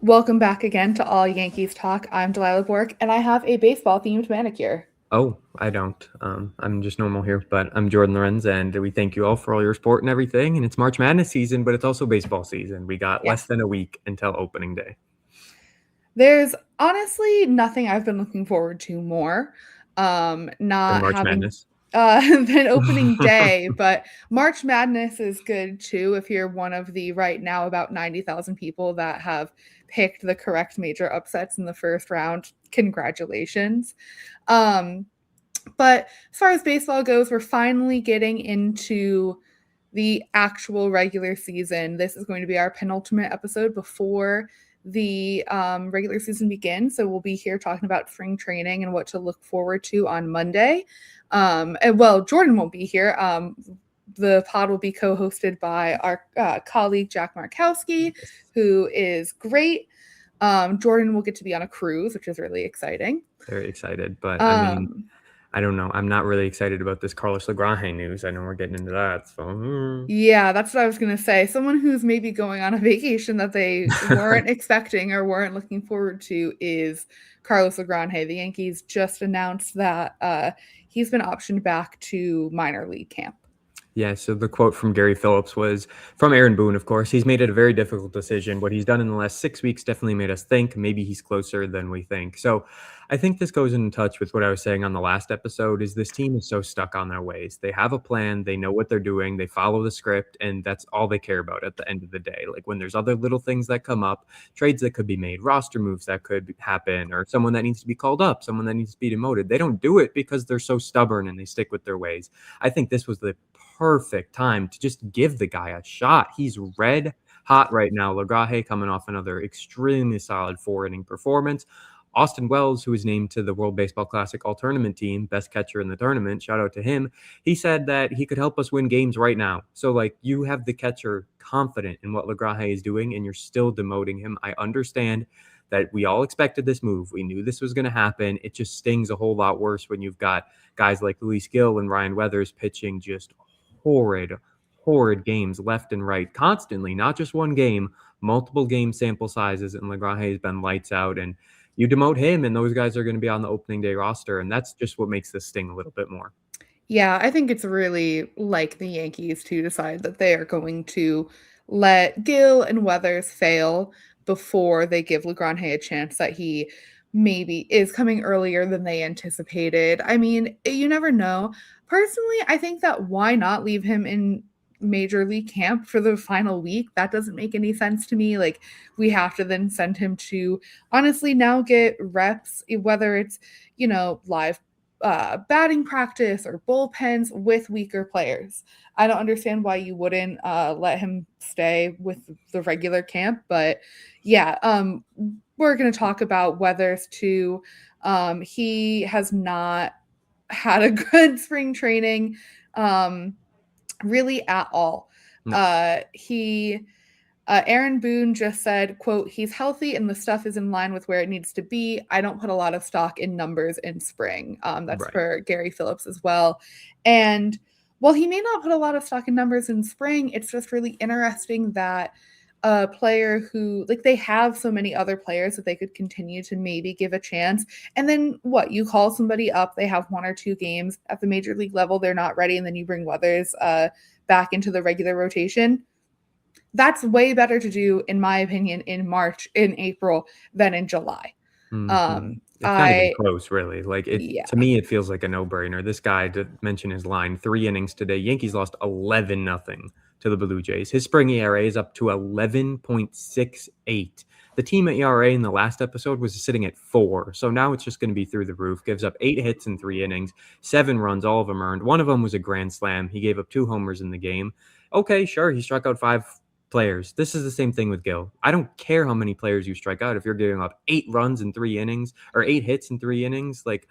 Welcome back again to All Yankees Talk. I'm Delilah Bork, and I have a baseball-themed manicure. Oh, I don't. I'm just normal here, but I'm Jordan Lorenz, and we thank you all for all your support and everything. And it's March Madness season, but it's also baseball season. We got less Yes. than a week until opening day. There's honestly nothing I've been looking forward to more. Then Not March having Madness. than opening day, but March Madness is good too if you're one of the right now about 90,000 people that have picked the correct major upsets in the first round. Congratulations. Um, But as far as baseball goes, we're finally getting into the actual regular season. This is going to be our penultimate episode before the regular season begins. So we'll be here talking about spring training and what to look forward to on Monday. And well, Jordan won't be here. The pod will be co-hosted by our colleague Jack Markowski, who is great. Jordan will get to be on a cruise, which is really exciting. Very excited, but I mean, Um, I don't know. I'm not really excited about this Carlos LaGrange news. I know we're getting into that, so. Yeah, that's what I was gonna say. Someone who's maybe going on a vacation that they weren't expecting or weren't looking forward to is Carlos LaGrange. The Yankees just announced that he's been optioned back to minor league camp. Yeah, so the quote from Gary Phillips was from Aaron Boone, of course. He's made it a very difficult decision. What he's done in the last 6 weeks definitely made us think maybe he's closer than we think. So I think this goes in touch with what I was saying on the last episode is this team is so stuck on their ways. They have a plan, they know what they're doing, they follow the script, and that's all they care about at the end of the day. Like when there's other little things that come up, trades that could be made, roster moves that could happen, or someone that needs to be called up, someone that needs to be demoted. They don't do it because they're so stubborn and they stick with their ways. I think this was the perfect time to just give the guy a shot. He's red hot right now. LaGrange coming off another extremely solid 4 inning performance. Austin Wells, who was named to the World Baseball Classic All Tournament team, best catcher in the tournament, shout out to him. He said that he could help us win games right now. So, like, you have the catcher confident in what LaGrange is doing, and you're still demoting him. I understand that we all expected this move. We knew this was going to happen. It just stings a whole lot worse when you've got guys like Luis Gill and Ryan Weathers pitching just horrid, horrid games left and right constantly, not just one game, multiple game sample sizes. And LaGrange has been lights out. And you demote him, and those guys are going to be on the opening day roster. And that's just what makes this sting a little bit more. Yeah, I think it's really like the Yankees to decide that they are going to let Gill and Weathers fail before they give LaGrange a chance that he maybe is coming earlier than they anticipated. I mean, you never know. Personally, I think that why not leave him in major league camp for the final week? That doesn't make any sense to me. Like, we have to then send him to honestly now get reps, whether it's, live batting practice or bullpens with weaker players. I don't understand why you wouldn't let him stay with the regular camp, but yeah, we're going to talk about Weathers too. He has not had a good spring training, um, really at all. No. He Aaron Boone just said, quote, he's healthy and the stuff is in line with where it needs to be. I don't put a lot of stock in numbers in spring. That's Right. for Gary Phillips as well. And while he may not put a lot of stock in numbers in spring, it's just really interesting that a player who, like, they have so many other players that they could continue to maybe give a chance. And then what? You call somebody up, they have 1 or 2 games at the major league level, they're not ready, and then you bring Weathers back into the regular rotation. That's way better to do, in my opinion, in March, in April than in July. Mm-hmm. Um, It's not even I close, really. Like it Yeah, to me, it feels like a no-brainer. This guy, to mention his line, 3 innings today. Yankees lost 11-0 to the Blue Jays. His spring ERA is up to 11.68. The team ERA in the last episode was sitting at 4, so now it's just going to be through the roof. Gives up 8 hits in 3 innings, 7 runs, all of them earned. One of them was a grand slam. He gave up 2 homers in the game. Okay, sure, he struck out 5 players. This is the same thing with Gill. I don't care how many players you strike out. If you're giving up 8 runs in 3 innings or 8 hits in 3 innings, like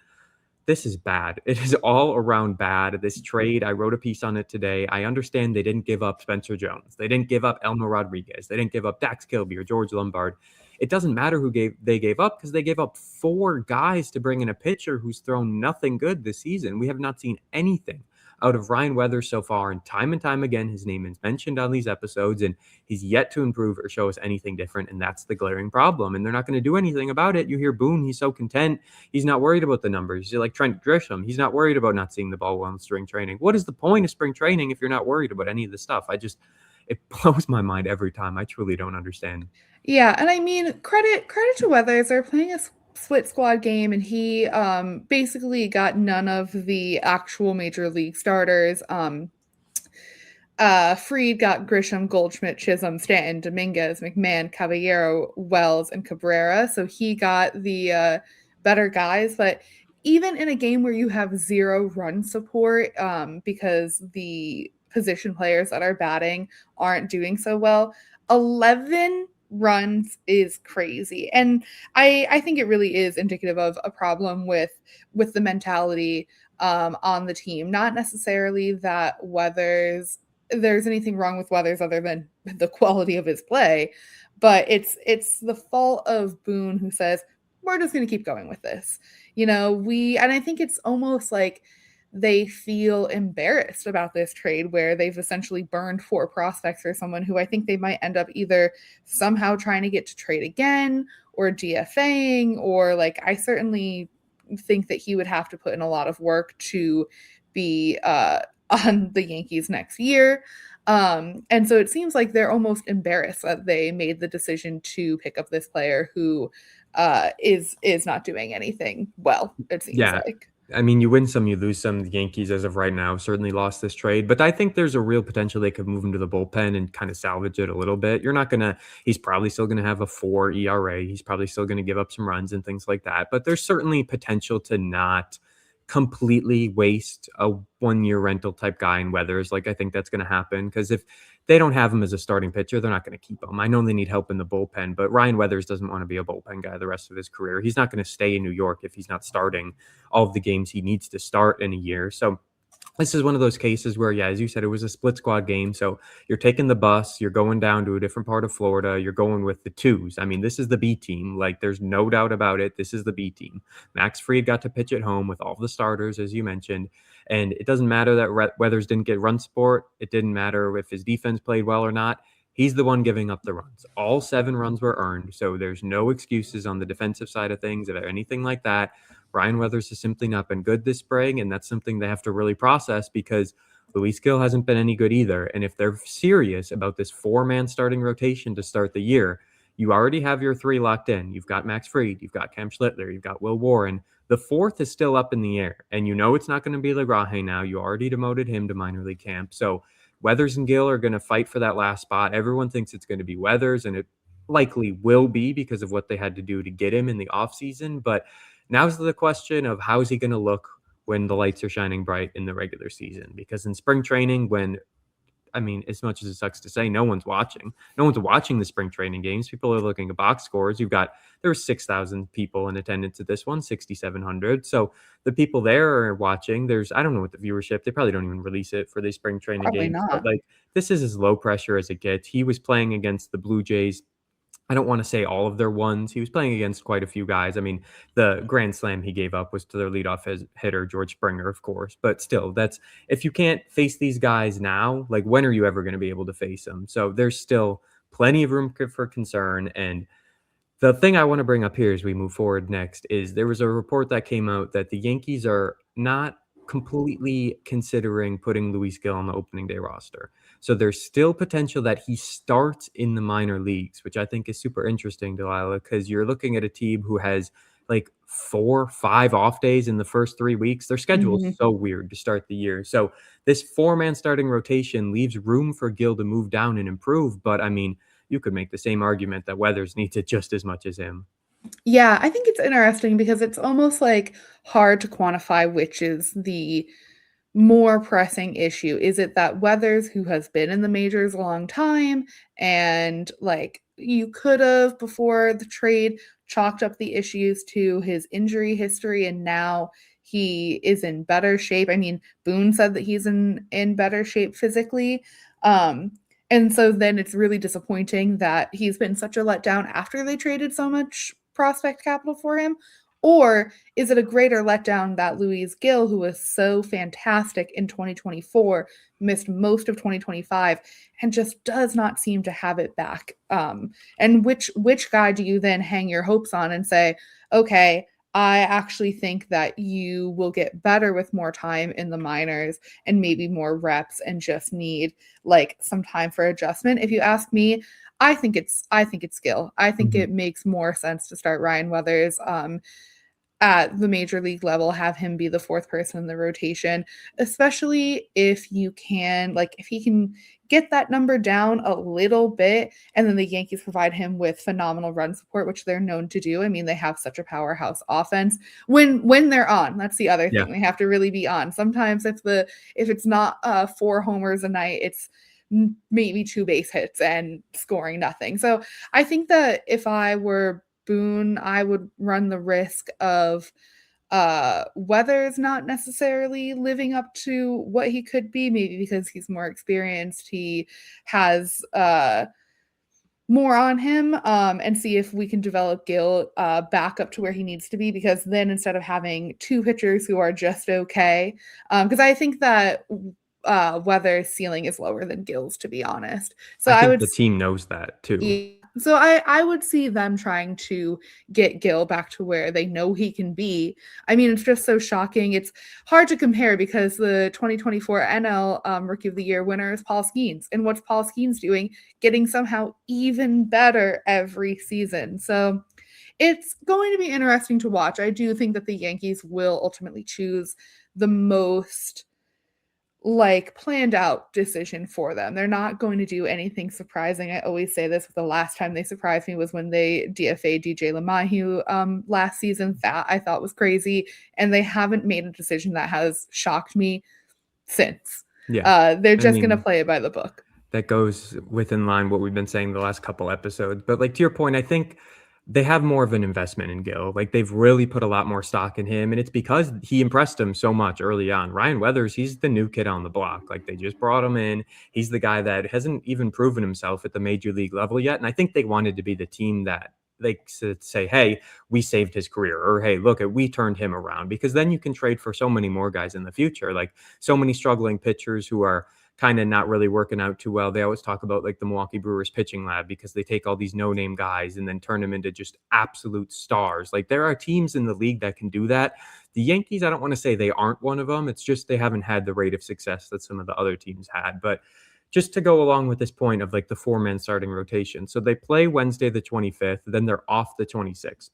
this is bad. It is all around bad. This trade, I wrote a piece on it today. I understand they didn't give up Spencer Jones. They didn't give up Elmer Rodriguez. They didn't give up Dax Kilby or George Lombard. It doesn't matter who they gave up because they gave up 4 guys to bring in a pitcher who's thrown nothing good this season. We have not seen anything out of Ryan Weathers so far, and time again, his name is mentioned on these episodes, and he's yet to improve or show us anything different, and that's the glaring problem. And they're not going to do anything about it. You hear Boone, he's so content. He's not worried about the numbers. He's like Trent Grisham. He's not worried about not seeing the ball well in spring training. What is the point of spring training if you're not worried about any of this stuff? It blows my mind every time. I truly don't understand. Yeah, and I mean, credit to Weathers. They're playing a split squad game, and he basically got none of the actual major league starters. Freed got Grisham, Goldschmidt, Chisholm, Stanton, Dominguez, McMahon, Caballero, Wells, and Cabrera. So he got the better guys. But even in a game where you have zero run support, because the position players that are batting aren't doing so well, 11 runs is crazy. And I think it really is indicative of a problem with the mentality on the team. Not necessarily that Weathers there's anything wrong with Weathers other than the quality of his play, but it's the fault of Boone who says we're just going to keep going with this. We and I think it's almost like they feel embarrassed about this trade where they've essentially burned four prospects for someone who I think they might end up either somehow trying to get to trade again or DFAing or like I certainly think that he would have to put in a lot of work to be on the Yankees next year. And so it seems like they're almost embarrassed that they made the decision to pick up this player who is not doing anything well, it seems Yeah. like. I mean, you win some, you lose some. The Yankees, as of right now, certainly lost this trade, but I think there's a real potential they could move him to the bullpen and kind of salvage it a little bit. You're not gonna. He's probably still gonna have a 4 ERA. He's probably still gonna give up some runs and things like that. But there's certainly potential to not completely waste a 1 year rental type guy in Weathers. Like I think that's gonna happen because if they don't have him as a starting pitcher, they're not going to keep him. I know they need help in the bullpen, but Ryan Weathers doesn't want to be a bullpen guy the rest of his career. He's not going to stay in New York if he's not starting all of the games he needs to start in a year. So this is one of those cases where, yeah, as you said, it was a split squad game. So you're taking the bus, you're going down to a different part of Florida, you're going with the twos. I mean, this is the B team. Like, there's no doubt about it. This is the B team. Max Fried got to pitch at home with all the starters, as you mentioned. And it doesn't matter that Weathers didn't get run support. It didn't matter if his defense played well or not. He's the one giving up the runs. All 7 runs were earned. So there's no excuses on the defensive side of things or anything like that. Ryan Weathers has simply not been good this spring, and that's something they have to really process because Luis Gil hasn't been any good either. And if they're serious about this 4-man starting rotation to start the year, you already have your 3 locked in. You've got Max Fried, you've got Cam Schlittler, you've got Will Warren. The 4th is still up in the air, and you know it's not going to be LaGrange now. You already demoted him to minor league camp. So Weathers and Gil are going to fight for that last spot. Everyone thinks it's going to be Weathers, and it likely will be because of what they had to do to get him in the offseason. But now's the question of how is he going to look when the lights are shining bright in the regular season? Because in spring training, I mean, as much as it sucks to say, no one's watching. No one's watching the spring training games. People are looking at box scores. There were 6,000 people in attendance at this one, 6,700. So the people there are watching. I don't know what the viewership, they probably don't even release it for these spring training Probably games. But not. like, this is as low pressure as it gets. He was playing against the Blue Jays. I don't want to say all of their ones. He was playing against quite a few guys. I mean, the grand slam he gave up was to their leadoff hitter, George Springer, of course. But still, if you can't face these guys now, like when are you ever going to be able to face them? So there's still plenty of room for concern. And the thing I want to bring up here as we move forward next is there was a report that came out that the Yankees are not completely considering putting Luis Gil on the opening day roster. So there's still potential that he starts in the minor leagues, which I think is super interesting, Delilah, because you're looking at a team who has like 4, 5 off days in the first 3 weeks. Their schedule is Mhm. so weird to start the year. So this 4-man starting rotation leaves room for Gil to move down and improve. But I mean, you could make the same argument that Weathers needs it just as much as him. Yeah, I think it's interesting because it's almost like hard to quantify which is the more pressing issue? Is it that Weathers, who has been in the majors a long time, and like you could have before the trade chalked up the issues to his injury history, and now he is in better shape? I mean, Boone said that he's in better shape physically. Um, and so then it's really disappointing that he's been such a letdown after they traded so much prospect capital for him. Or is it a greater letdown that Luis Gil, who was so fantastic in 2024, missed most of 2025 and just does not seem to have it back? And which guy do you then hang your hopes on and say, okay, I actually think that you will get better with more time in the minors and maybe more reps and just need like some time for adjustment. If you ask me, I think it's skill. I think Mhm. it makes more sense to start Ryan Weathers at the major league level, have him be the fourth person in the rotation, especially if you can, like, if he can get that number down a little bit, and then the Yankees provide him with phenomenal run support, which they're known to do. I mean, they have such a powerhouse offense when they're on. That's the other Yeah. thing. They have to really be on. Sometimes if it's not 4 homers a night, it's maybe 2 base hits and scoring nothing. So I think that if I were Boone, I would run the risk of Weather's not necessarily living up to what he could be, maybe because he's more experienced, he has more on him, and see if we can develop Gil back up to where he needs to be. Because then instead of having two pitchers who are just okay, because I think that Weather's ceiling is lower than Gil's, to be honest. So I I think would the team knows that too. yeah. So I would see them trying to get Gil back to where they know he can be. I mean, it's just so shocking. It's hard to compare because the 2024 NL Rookie of the Year winner is Paul Skeens. And what's Paul Skeens doing? Getting somehow even better every season. So it's going to be interesting to watch. I do think that the Yankees will ultimately choose the most like planned out decision for them. They're not going to do anything surprising. I always say this, but the last time they surprised me was when they DFA'd DJ LeMahieu last season. That I thought was crazy, and they haven't made a decision that has shocked me since. Yeah. They're I just gonna mean, play it by the book. that goes within line what we've been saying the last couple episodes. But like to your point, I think they have more of an investment in Gil. Like they've really put a lot more stock in him, and it's because he impressed them so much early on. Ryan Weathers, he's the new kid on the block. Like they just brought him in. He's the guy that hasn't even proven himself at the major league level yet. And I think they wanted to be the team that they say, hey, we saved his career, or hey, look, we turned him around, because then you can trade for so many more guys in the future. Like so many struggling pitchers who are kind of not really working out too well. They always talk about like the Milwaukee Brewers pitching lab, because they take all these no-name guys and then turn them into just absolute stars. Like there are teams in the league that can do that. The Yankees, I don't want to say they aren't one of them. It's just they haven't had the rate of success that some of the other teams had. But just to go along with this point of like the four-man starting rotation. So they play Wednesday the 25th, then they're off the 26th.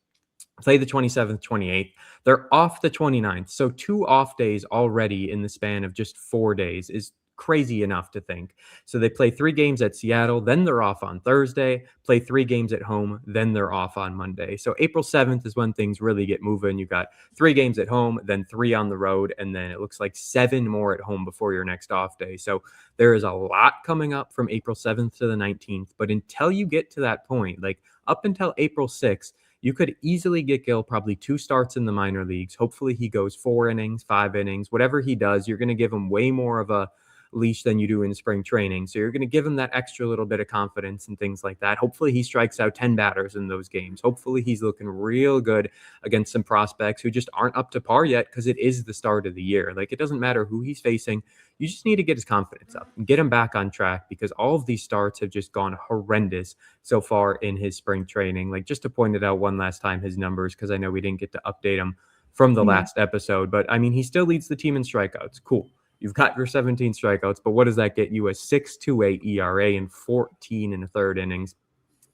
Play the 27th, 28th. They're off the 29th. So 2 off days already in the span of just 4 days is crazy enough to think. So they play 3 games at Seattle, then they're off on Thursday, play 3 games at home, then they're off on Monday. So April 7th is when things really get moving. You got 3 games at home, then 3 on the road, and then it looks like 7 more at home before your next off day. So there is a lot coming up from April 7th to the 19th. But until you get to that point, like up until April 6th, you could easily get Gil probably 2 starts in the minor leagues. Hopefully he goes 4 innings, 5 innings, whatever he does. You're going to give him way more of a leash than you do in spring training. So you're going to give him that extra little bit of confidence and things like that. Hopefully he strikes out 10 batters in those games. Hopefully he's looking real good against some prospects who just aren't up to par yet, because it is the start of the year. Like it doesn't matter who he's facing. You just need to get his confidence up and get him back on track, because all of these starts have just gone horrendous so far in his spring training. Like just to point it out one last time, his numbers, because I know we didn't get to update him from the Yeah. last episode, but I mean, he still leads the team in strikeouts. Cool. You've got your 17 strikeouts, but what does that get you? A 6.28 ERA in 14 and a third innings,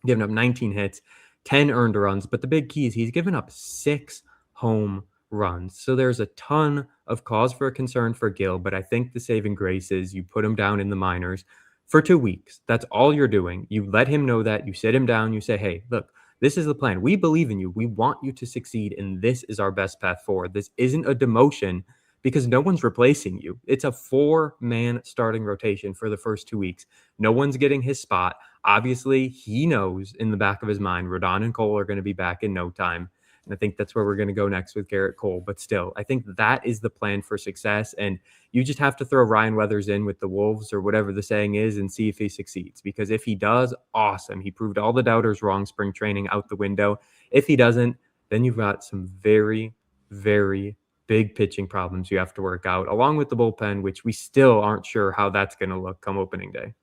giving up 19 hits, 10 earned runs. But the big key is he's given up 6 home runs. So there's a ton of cause for concern for Gil, but I think the saving grace is you put him down in the minors for 2 weeks. That's all you're doing. You let him know that. You sit him down. You say, hey, look, this is the plan. We believe in you. We want you to succeed, and this is our best path forward. This isn't a demotion, because no one's replacing you. It's a 4-man starting rotation for the first 2 weeks. No one's getting his spot. Obviously, he knows in the back of his mind, Rodon and Cole are going to be back in no time. And I think that's where we're going to go next with Gerrit Cole. But still, I think that is the plan for success. And you just have to throw Ryan Weathers in with the Wolves, or whatever the saying is, and see if he succeeds. Because if he does, awesome. He proved all the doubters wrong spring training out the window. If he doesn't, then you've got some very, very big pitching problems you have to work out, along with the bullpen, which we still aren't sure how that's going to look come opening day.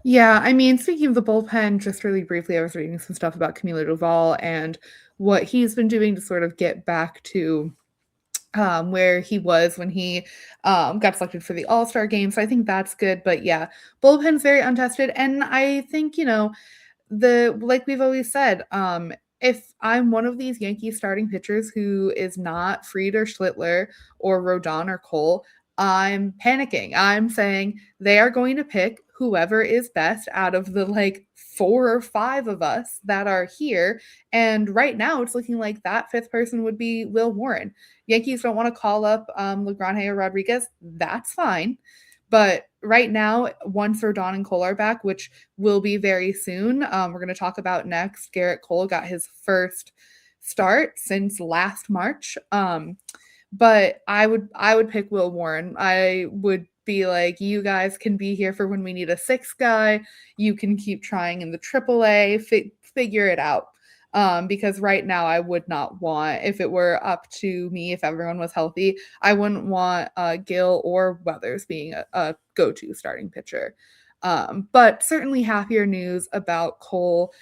Yeah, I mean, speaking of the bullpen, just really briefly, I was reading some stuff about Camilo Doval and what he's been doing to sort of get back to where he was when he got selected for the All Star game. So I think that's good. But yeah, bullpen's very untested. And I think, the like we've always said, if I'm one of these Yankees starting pitchers who is not Fried or Schlittler or Rodon or Cole, I'm panicking. I'm saying they are going to pick whoever is best out of the like 4 or 5 of us that are here. And right now, it's looking like that fifth person would be Will Warren. Yankees don't want to call up LaGrange or Rodriguez. That's fine. But right now, once Rodon and Cole are back, which will be very soon, we're going to talk about next. Gerrit Cole got his first start since last March. But I would pick Will Warren. I would be like, you guys can be here for when we need a sixth guy. You can keep trying in the AAA. Figure it out. Because right now I would not want, if it were up to me, if everyone was healthy, I wouldn't want Gill or Weathers being a go-to starting pitcher. But certainly happier news about Cole.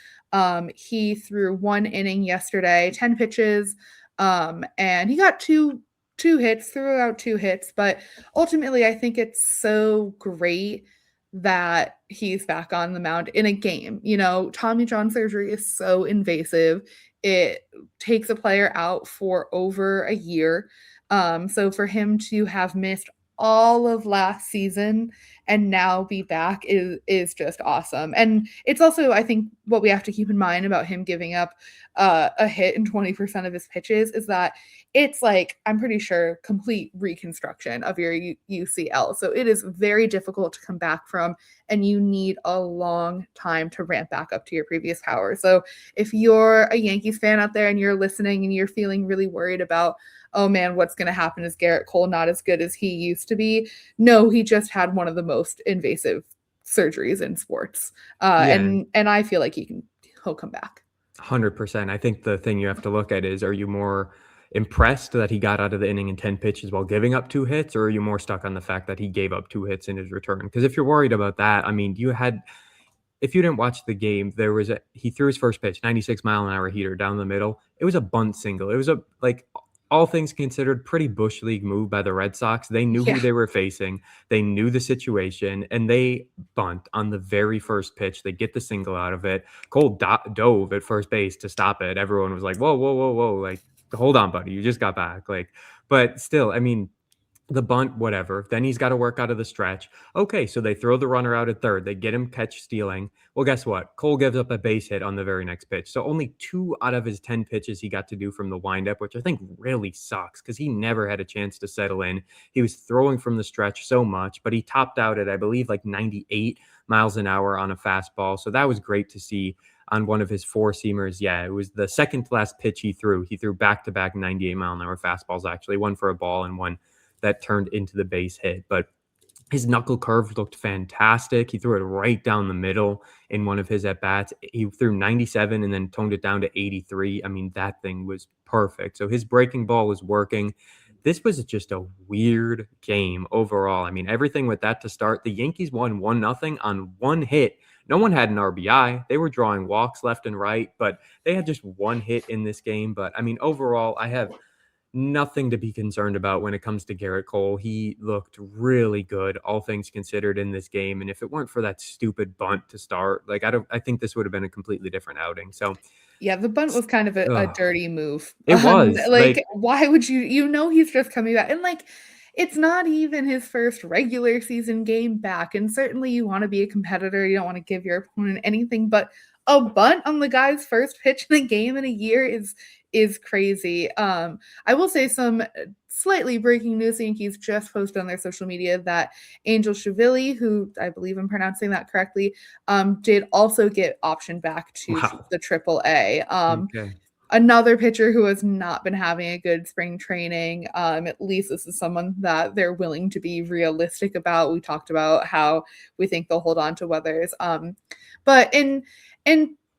He threw 1 inning yesterday, 10 pitches, and he got two hits, threw out 2 hits. But ultimately, I think it's so great that he's back on the mound in a game. Tommy John surgery is so invasive. It takes a player out for over a year. So for him to have missed all of last season and now be back is just awesome. And it's also, I think, what we have to keep in mind about him giving up a hit in 20% of his pitches is that it's like, I'm pretty sure, complete reconstruction of your UCL. So it is very difficult to come back from, and you need a long time to ramp back up to your previous power. So if you're a Yankees fan out there and you're listening and you're feeling really worried about, oh man, what's going to happen? Is Gerrit Cole not as good as he used to be? No, he just had one of the most invasive surgeries in sports. Yeah, And I feel like he'll come back. 100%. I think the thing you have to look at is, are you more impressed that he got out of the inning in 10 pitches while giving up 2 hits, or are you more stuck on the fact that he gave up 2 hits in his return? Because if you're worried about that, I mean, if you didn't watch the game, he threw his first pitch, 96-mile-an-hour heater down the middle. It was a bunt single. It was all things considered, pretty bush league move by the Red Sox. They knew who Yeah. they were facing. They knew the situation, and they bunt on the very first pitch. They get the single out of it. Cole dove at first base to stop it. Everyone was like, whoa, whoa, whoa, whoa. Like, hold on, buddy. You just got back. Like, but still, I mean, the bunt, whatever. Then he's got to work out of the stretch. Okay, so they throw the runner out at third. They get him catch stealing. Well, guess what? Cole gives up a base hit on the very next pitch. So only 2 out of his 10 pitches he got to do from the windup, which I think really sucks because he never had a chance to settle in. He was throwing from the stretch so much, but he topped out at, I believe, like 98 miles an hour on a fastball. So that was great to see on one of his 4-seamers. Yeah, it was the second to last pitch he threw. He threw back-to-back 98-mile-an-hour fastballs, actually, one for a ball and one that turned into the base hit. But his knuckle curve looked fantastic. He threw it right down the middle in one of his at bats. He threw 97 and then toned it down to 83. I mean, that thing was perfect. So his breaking ball was working. This was just a weird game overall. I mean, everything with that to start. The Yankees won 1-0 on one hit. No one had an RBI. They were drawing walks left and right, but they had just one hit in this game. But I mean, overall, I have nothing to be concerned about when it comes to Gerrit Cole. He looked really good, all things considered, in this game. And if it weren't for that stupid bunt to start, I think this would have been a completely different outing. So, Yeah, the bunt was kind of a ugh, dirty move. it was Like, like, why would he's just coming back. And like, it's not even his first regular season game back. And certainly you want to be a competitor. You don't want to give your opponent anything, but a bunt on the guy's first pitch in a game in a year is crazy. I will say some slightly breaking news. The Yankees just posted on their social media that Angel Shavili, who I believe I'm pronouncing that correctly, did also get optioned back to wow. the AAA. Okay. Another pitcher who has not been having a good spring training. At least this is someone that they're willing to be realistic about. We talked about how we think they'll hold on to Weathers. But in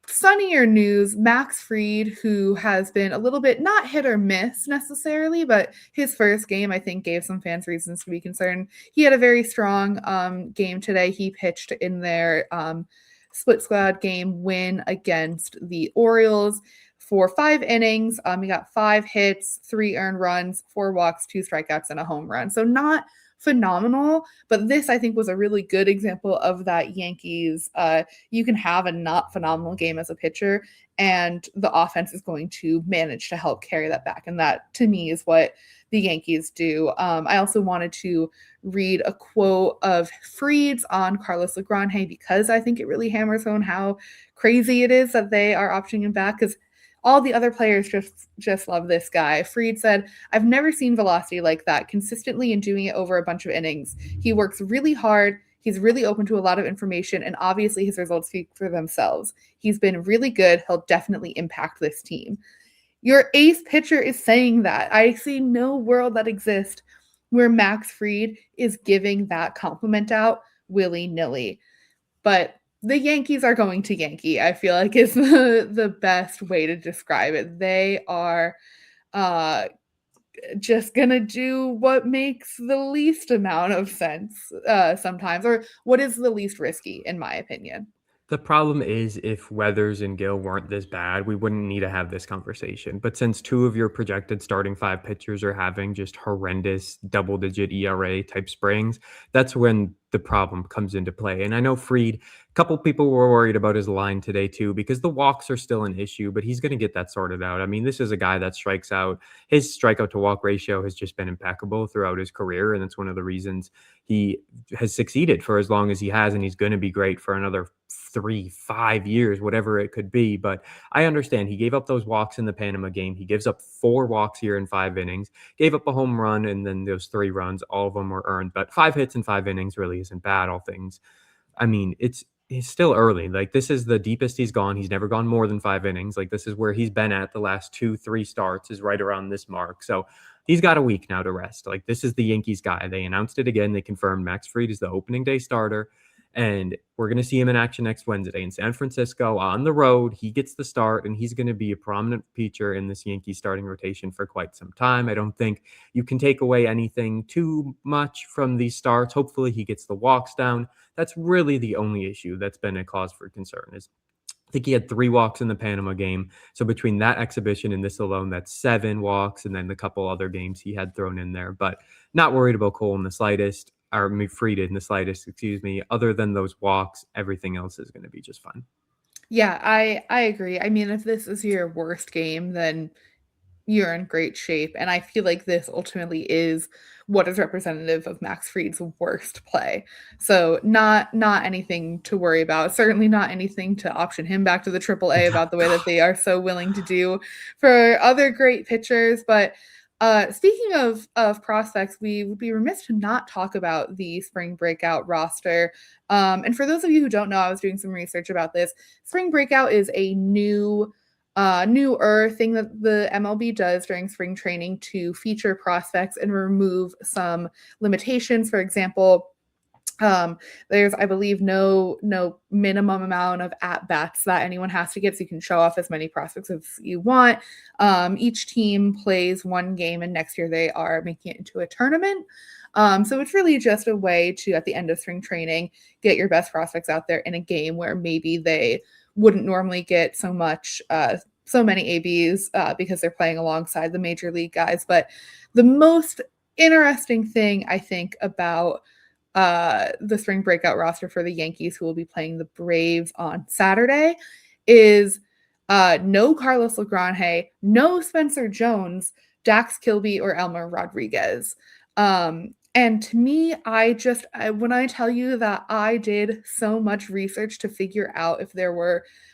sunnier news, Max Fried, who has been a little bit not hit or miss necessarily, but his first game, I think, gave some fans reasons to be concerned. He had a very strong game today. He pitched in their split squad game win against the Orioles for 5 innings. He got 5 hits, 3 earned runs, 4 walks, 2 strikeouts, and a home run. So not phenomenal, but this I think was a really good example of that Yankees. You can have a not phenomenal game as a pitcher, and the offense is going to manage to help carry that back. And that to me is what the Yankees do. I also wanted to read a quote of Fried's on Carlos LaGrange because I think it really hammers home how crazy it is that they are opting him back, because all the other players just love this guy. Fried said, "I've never seen velocity like that, consistently and doing it over a bunch of innings. He works really hard. He's really open to a lot of information, and obviously his results speak for themselves. He's been really good. He'll definitely impact this team." Your ace pitcher is saying that. I see no world that exists where Max Fried is giving that compliment out willy-nilly. But the Yankees are going to Yankee, I feel like is the best way to describe it. They are uh, just gonna do what makes the least amount of sense sometimes, or what is the least risky, in my opinion. The problem is if Weathers and Gill weren't this bad, we wouldn't need to have this conversation. But since two of your projected starting five pitchers are having just horrendous double-digit ERA type springs, that's when the problem comes into play. And I know Fried, a couple people were worried about his line today too, because the walks are still an issue, but he's going to get that sorted out. I mean, this is a guy that strikes out. His strikeout to walk ratio has just been impeccable throughout his career, and it's one of the reasons he has succeeded for as long as he has, and he's going to be great for another 3, 5 years, whatever it could be. But I understand he gave up those walks in the Panama game. He gives up 4 walks here in 5 innings, gave up a home run, and then those 3 runs, all of them were earned. But 5 hits in 5 innings really isn't bad, all things. I mean, it's still early. Like, this is the deepest he's gone. He's never gone more than 5 innings. Like, this is where he's been at the last 2, 3 starts, is right around this mark. So he's got a week now to rest. Like, this is the Yankees guy. They announced it again. They confirmed Max Fried is the opening day starter. And we're going to see him in action next Wednesday in San Francisco on the road. He gets the start, and he's going to be a prominent feature in this Yankees starting rotation for quite some time. I don't think you can take away anything too much from these starts. Hopefully he gets the walks down. That's really the only issue that's been a cause for concern. Is I think he had 3 walks in the Panama game. So between that exhibition and this alone, that's 7 walks, and then the couple other games he had thrown in there. But not worried about Cole in the slightest, or Fried in the slightest, excuse me. Other than those walks, everything else is going to be just fine. Yeah, I agree. I mean, if this is your worst game, then you're in great shape. And I feel like this ultimately is what is representative of Max Fried's worst play. So not anything to worry about. Certainly not anything to option him back to the AAA about the way that they are so willing to do for other great pitchers. But speaking of prospects, we would be remiss to not talk about the spring breakout roster. And for those of you who don't know, I was doing some research about this. Spring breakout is a newer thing that the MLB does during spring training to feature prospects and remove some limitations. For example, there's, I believe, no minimum amount of at bats that anyone has to get, so you can show off as many prospects as you want. Each team plays one game, and next year they are making it into a tournament. So it's really just a way to, at the end of spring training, get your best prospects out there in a game where maybe they wouldn't normally get so many ABs because they're playing alongside the major league guys. But the most interesting thing I think about the spring breakout roster for the Yankees, who will be playing the Braves on Saturday, is no Carlos LaGrange, no Spencer Jones, Dax Kilby, or Elmer Rodriguez. And to me, when I tell you that I did so much research to figure out if there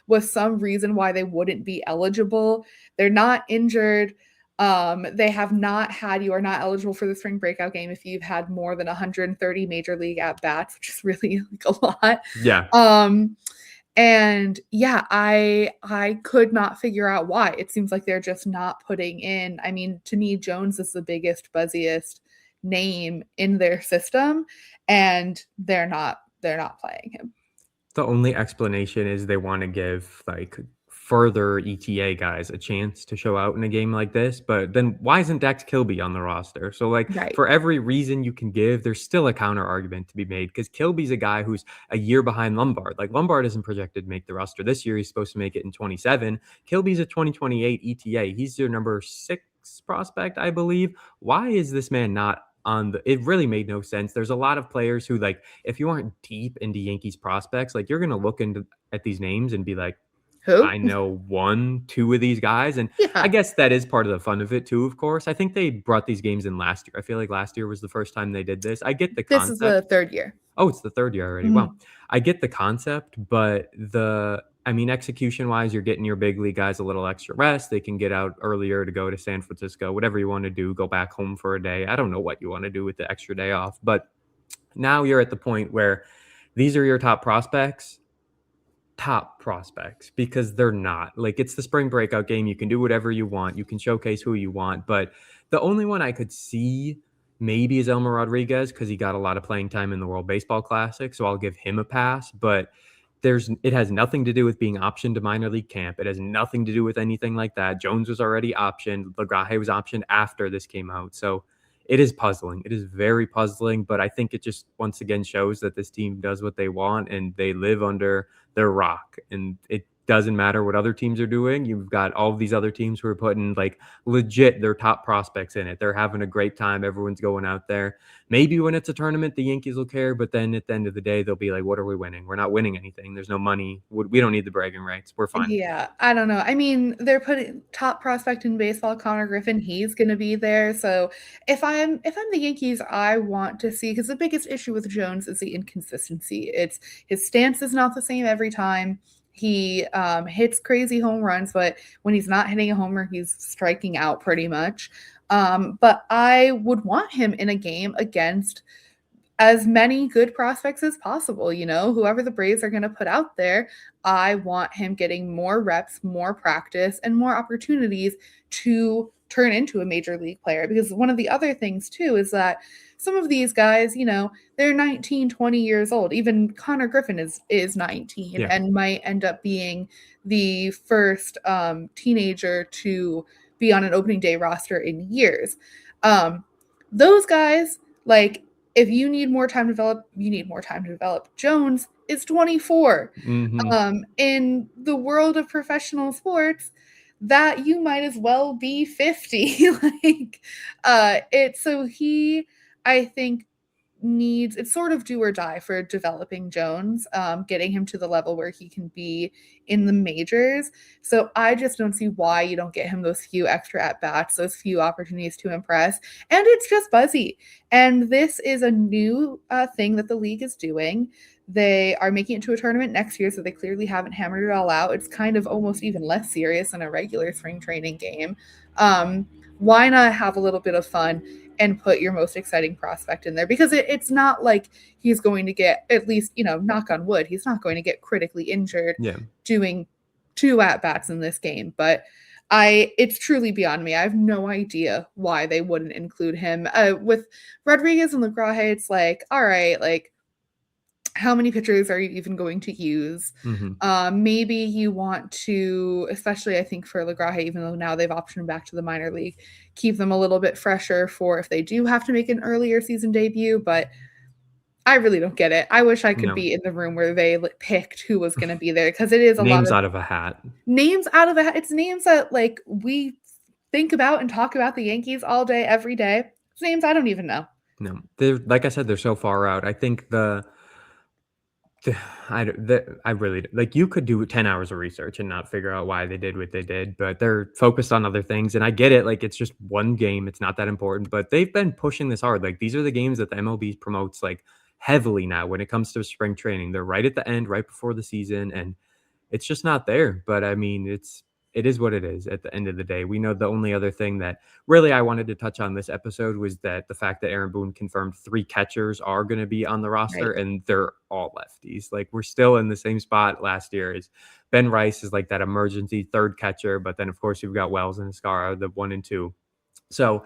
was some reason why they wouldn't be eligible. They're not injured. They have not had, you are not eligible for the spring breakout game if you've had more than 130 major league at bats, which is really like a lot. Yeah. And yeah, I could not figure out why. It seems like they're just not putting in. I mean, to me, Jones is the biggest, buzziest name in their system, and they're not playing him. The only explanation is they wanna give, like, further ETA guys a chance to show out in a game like this, but then why isn't Dax Kilby on the roster? So, like, Right. for every reason you can give, there's still a counter argument to be made because Kilby's a guy who's a year behind Lombard. Like, Lombard isn't projected to make the roster this year, he's supposed to make it in '27. Kilby's a 2028 ETA. He's your number 6 prospect, I believe. Why is this man not on the it really made no sense. There's a lot of players who, like, if you aren't deep into Yankees prospects, like, you're gonna look into at these names and be like, Who? I know 1, 2 of these guys, and I Yeah. guess that is part of the fun of it too, of course. I think they brought these games in last year. I feel like last year was the first time they did this. I get the This is concept. the 3rd year. Oh, it's the 3rd year already. Wow. Mhm. I get the concept, but I mean, execution-wise, you're getting your big league guys a little extra rest. They can get out earlier to go to San Francisco, whatever you wanna do, go back home for a day. I don't know what you wanna do with the extra day off, but now you're at the point where these are your top prospects because they're not. Like, it's the spring breakout game. You can do whatever you want. You can showcase who you want. But the only one I could see maybe is Elmer Rodriguez because he got a lot of playing time in the World Baseball Classic. So I'll give him a pass. But it has nothing to do with being optioned to minor league camp. It has nothing to do with anything like that. Jones was already optioned. LaGrange was optioned after this came out. So it is puzzling. It is very puzzling, but I think it just once again shows that this team does what they want and they live under their rock. And it doesn't matter what other teams are doing. You've got all of these other teams who are putting like legit their top prospects in it. They're having a great time. Everyone's going out there. Maybe when it's a tournament, the Yankees will care, but then at the end of the day, they'll be like, what are we winning? We're not winning anything. There's no money. We don't need the bragging rights. We're fine. Yeah, I don't know. I mean, they're putting top prospect in baseball, Connor Griffin, he's gonna be there. So if I'm the Yankees, I want to see because the biggest issue with Jones is the inconsistency. It's his stance is not the same every time. He hits crazy home runs, but when he's not hitting a homer, he's striking out pretty much. But I would want him in a game against as many good prospects as possible. Whoever the Braves are going to put out there, I want him getting more reps, more practice, and more opportunities to turn into a major league player. Because one of the other things, too, is that some of these guys, they're 19, 20 years old. Even Connor Griffin is 19 Yeah. and might end up being the first teenager to be on an opening day roster in years. Those guys, like, if you need more time to develop, you need more time to develop. Jones is 24. Hmm. In the world of professional sports, that you might as well be 50. I think needs it's sort of do or die for developing Jones, getting him to the level where he can be in the majors. So I just don't see why you don't get him those few extra at bats, those few opportunities to impress. And it's just Buzzy. And this is a new thing that the league is doing. They are making it to a tournament next year, so they clearly haven't hammered it all out. It's kind of almost even less serious than a regular spring training game. Why not have a little bit of fun and put your most exciting prospect in there? Because it's not like he's going to get, at least, knock on wood, he's not going to get critically injured Yeah. doing 2 at bats in this game. But it's truly beyond me. I have no idea why they wouldn't include him. With Rodriguez and LaGrange, it's like, all right, like, how many pitchers are you even going to use? Hmm. Maybe you want to, especially I think for LaGrange, even though now they've optioned back to the minor league, keep them a little bit fresher for if they do have to make an earlier season debut. But I really don't get it. I wish I could No. be in the room where they picked who was going to be there because it is a lot Names of out of a hat. names out of a hat. It's names that like we think about and talk about the Yankees all day, every day. It's names I don't even know. No. They're like I said, they're so far out. I think I really like you could do 10 hours of research and not figure out why they did what they did, but they're focused on other things. And I get it. Like, it's just one game. It's not that important, but they've been pushing this hard. Like, these are the games that the MLB promotes like heavily now when it comes to spring training. They're right at the end, right before the season. And it's just not there. But I mean, it is what it is at the end of the day. We know the only other thing that really I wanted to touch on this episode was that the fact that Aaron Boone confirmed 3 catchers are going to be on the roster Right. and they're all lefties. Like, we're still in the same spot last year as Ben Rice is like that emergency third catcher, but then of course you've got Wells and Escara, the 1 and 2. So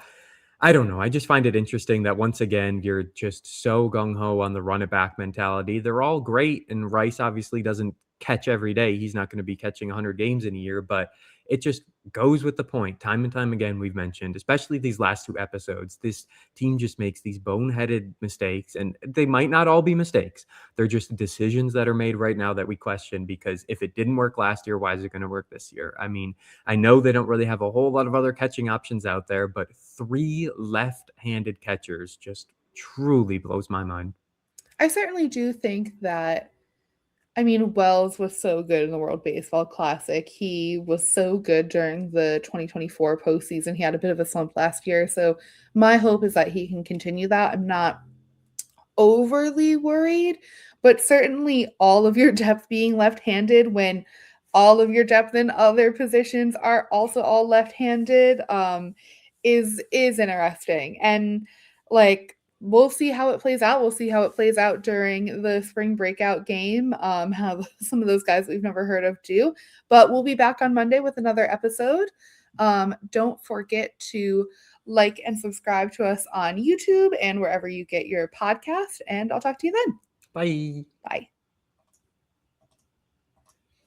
I don't know. I just find it interesting that once again, you're just so gung ho on the run it back mentality. They're all great. And Rice obviously doesn't catch every day. He's not going to be catching 100 games in a year, but it just goes with the point. Time and time again, we've mentioned, especially these last two episodes, this team just makes these boneheaded mistakes, and they might not all be mistakes. They're just decisions that are made right now that we question because if it didn't work last year, why is it going to work this year? I mean, I know they don't really have a whole lot of other catching options out there, but three left-handed catchers just truly blows my mind. I certainly do think that, I mean, Wells was so good in the World Baseball Classic. He was so good during the 2024 postseason. He had a bit of a slump last year. So my hope is that he can continue that. I'm not overly worried, but certainly all of your depth being left-handed when all of your depth in other positions are also all left-handed is interesting. And like we'll see how it plays out. We'll see how it plays out during the spring breakout game. How some of those guys we've never heard of do. But we'll be back on Monday with another episode. Don't forget to like and subscribe to us on YouTube and wherever you get your podcast. And I'll talk to you then. Bye. Bye.